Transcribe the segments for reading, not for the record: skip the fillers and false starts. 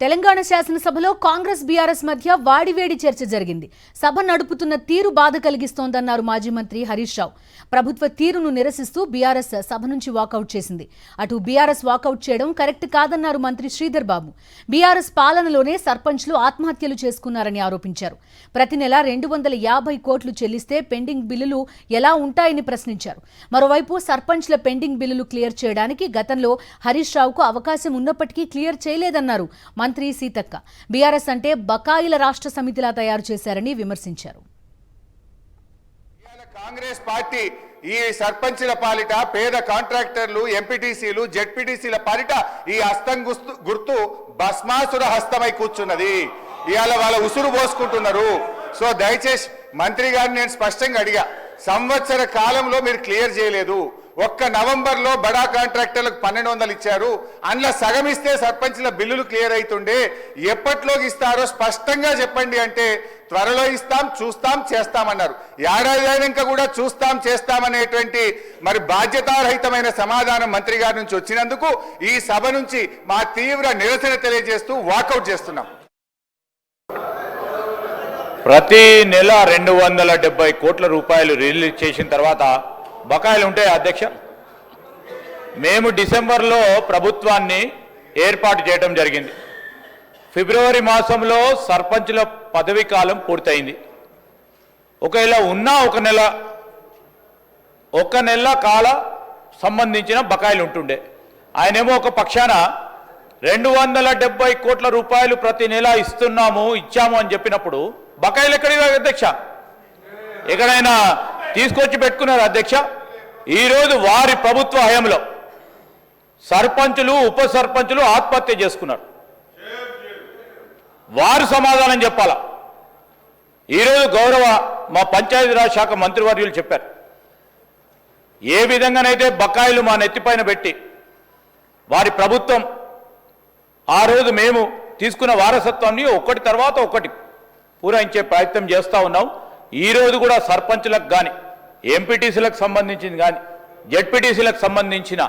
తెలంగాణ శాసనసభలో కాంగ్రెస్ బీఆర్ఎస్ మధ్య వాడివేడి చర్చ జరిగింది. సభ నడుపుతున్న తీరు బాధ కలిగిస్తోందన్నారు మాజీ మంత్రి హరీష్ రావు. ప్రభుత్వ తీరును నిరసిస్తూ బీఆర్ఎస్ సభ నుంచి వాకౌట్ చేసింది. అటు బీఆర్ఎస్ వాకౌట్ చేయడం కరెక్ట్ కాదన్నారు మంత్రి శ్రీధర్ బాబు. బీఆర్ఎస్ పాలనలోనే సర్పంచ్లు ఆత్మహత్యలు చేసుకున్నారని ఆరోపించారు. ప్రతి నెల 250 కోట్లు చెల్లిస్తే పెండింగ్ బిల్లులు ఎలా ఉంటాయని ప్రశ్నించారు. మరోవైపు సర్పంచ్ల పెండింగ్ బిల్లులు క్లియర్ చేయడానికి గతంలో హరీష్ రావుకు అవకాశం ఉన్నప్పటికీ క్లియర్ చేయలేదన్నారు మంత్రి సీతక్క. బీఆర్ఎస్ అంటే బకాయిల రాష్ట్ర సమితిలా తయారు చేశారని విమర్శించారు. కాంగ్రెస్ పార్టీ ఈ సర్పంచ్ల పాలిట పేద కాంట్రాక్టర్లు ఎంపీటీసీలు జెడ్పీటీసీల పాలిట ఈ హస్తం గుర్తు భస్మాసుర హస్తమై కూర్చున్నది. ఇవాళ వాళ్ళ ఉసురు పోసుకుంటున్నారు. సో దయచేసి మంత్రి గారిని నేను స్పష్టంగా అడిగా, సంవత్సర కాలంలో మీరు క్లియర్ చేయలేదు. ఒక్క నవంబర్లో బడా కాంట్రాక్టర్లకు 1200 ఇచ్చారు. అందులో సగం ఇస్తే సర్పంచ్ల బిల్లులు క్లియర్ అవుతుండే. ఎప్పట్లోకి ఇస్తారో స్పష్టంగా చెప్పండి అంటే త్వరలో ఇస్తాం, చూస్తాం, చేస్తామన్నారు. ఏడాది అయినాక కూడా చూస్తాం, చేస్తామనేటువంటి మరి బాధ్యతారహితమైన సమాధానం మంత్రి గారి నుంచి వచ్చినందుకు ఈ సభ నుంచి మా తీవ్ర నిరసన తెలియజేస్తూ వాకౌట్ చేస్తున్నాం. ప్రతి నెల 270 కోట్ల రూపాయలు రిలీజ్ చేసిన తర్వాత బకాయిలు ఉంటాయి అధ్యక్ష. మేము డిసెంబర్లో ప్రభుత్వాన్ని ఏర్పాటు చేయడం జరిగింది. ఫిబ్రవరి మాసంలో సర్పంచ్ల పదవీ కాలం పూర్తయింది. ఒకవేళ ఉన్న ఒక నెల కాల సంబంధించిన బకాయిలు ఉంటుండే. ఆయనేమో ఒక పక్షాన 270 కోట్ల రూపాయలు ప్రతి నెల ఇచ్చాము అని చెప్పినప్పుడు బకాయిలు ఎక్కడివి అధ్యక్ష? ఎక్కడైనా తీసుకొచ్చి పెట్టుకున్నారు అధ్యక్ష? ఈరోజు వారి ప్రభుత్వ హయాంలో సర్పంచులు ఉప సర్పంచులు ఆత్మహత్య చేసుకున్నారు. వారు సమాధానం చెప్పాలా? ఈరోజు గౌరవ మా పంచాయతీరాజ్ శాఖ మంత్రివర్యులు చెప్పారు, ఏ విధంగానైతే బకాయిలు మా నెత్తిపైన పెట్టి వారి ప్రభుత్వం ఆ రోజు మేము తీసుకున్న వారసత్వాన్ని ఒకటి తర్వాత ఒకటి పూరించే ప్రయత్నం చేస్తూ ఉన్నాం. ఈరోజు కూడా సర్పంచులకు కానీ ఎంపీటీసీలకు సంబంధించింది కానీ జెడ్పీటీసీలకు సంబంధించిన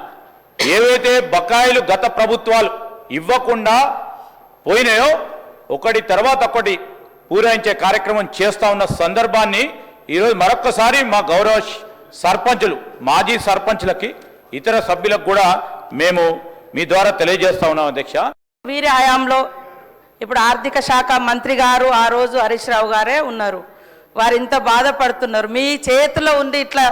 ఏవైతే బకాయిలు గత ప్రభుత్వాలు ఇవ్వకుండా పోయినాయో ఒకటి తర్వాత ఒకటి పూరించే కార్యక్రమం చేస్తూ ఉన్న సందర్భాన్ని ఈరోజు మరొక్కసారి మా గౌరవ సర్పంచులు మాజీ సర్పంచ్లకి ఇతర సభ్యులకు కూడా మేము మీ ద్వారా తెలియజేస్తా ఉన్నాం అధ్యక్ష. వీరి హయాంలో ఇప్పుడు ఆర్థిక శాఖ మంత్రి గారు ఆ రోజు హరీష్ రావు గారే ఉన్నారు. వారు ఇంత బాధపడుతున్నారు. మీ చేతిలో ఉండి ఇట్లా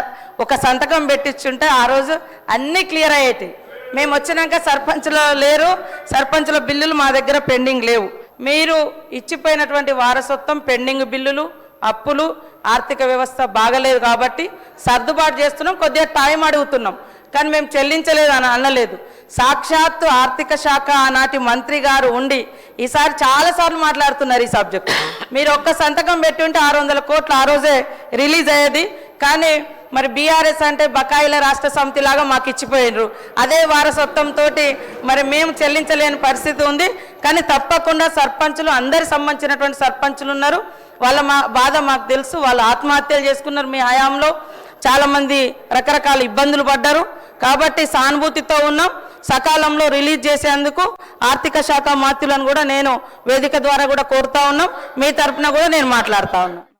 ఒక సంతకం పెట్టించుంటే ఆ రోజు అన్నీ క్లియర్ అయ్యేటి. మేము వచ్చినాక సర్పంచ్లు లేరు, సర్పంచ్ల బిల్లులు మా దగ్గర పెండింగ్ లేవు. మీరు ఇచ్చిపోయినటువంటి వారసత్వం పెండింగ్ బిల్లులు, అప్పులు, ఆర్థిక వ్యవస్థ బాగలేదు కాబట్టి సర్దుబాటు చేస్తున్నాం, కొద్దిగా టైం అడుగుతున్నాం. కానీ మేము చెల్లించలేదు అని అనలేదు. సాక్షాత్తు ఆర్థిక శాఖ ఆనాటి మంత్రి గారు ఉండి ఈసారి చాలాసార్లు మాట్లాడుతున్నారు ఈ సబ్జెక్టు. మీరు ఒక్క సంతకం పెట్టి ఉంటే 600 కోట్లు ఆ రోజే రిలీజ్ అయ్యేది. కానీ మరి బీఆర్ఎస్ అంటే బకాయిల రాష్ట్ర సమితి లాగా మాకు ఇచ్చిపోయినరు. అదే వారసత్వంతో మరి మేము చెల్లించలేని పరిస్థితి ఉంది. కానీ తప్పకుండా సర్పంచులు అందరికి సంబంధించినటువంటి సర్పంచులు ఉన్నారు. వాళ్ళ బాధ మాకు తెలుసు. వాళ్ళు ఆత్మహత్యలు చేసుకున్నారు. మీ హయాంలో చాలామంది రకరకాల ఇబ్బందులు పడ్డారు. కాబట్టి సానుభూతితో ఉన్నాం. సకాలంలో రిలీజ్ చేసేందుకు ఆర్థిక శాఖ మంత్రులను కూడా నేను వేదిక ద్వారా కూడా కోరుతా ఉన్నాం. మీ తరఫున కూడా నేను మాట్లాడుతూ ఉన్నాను.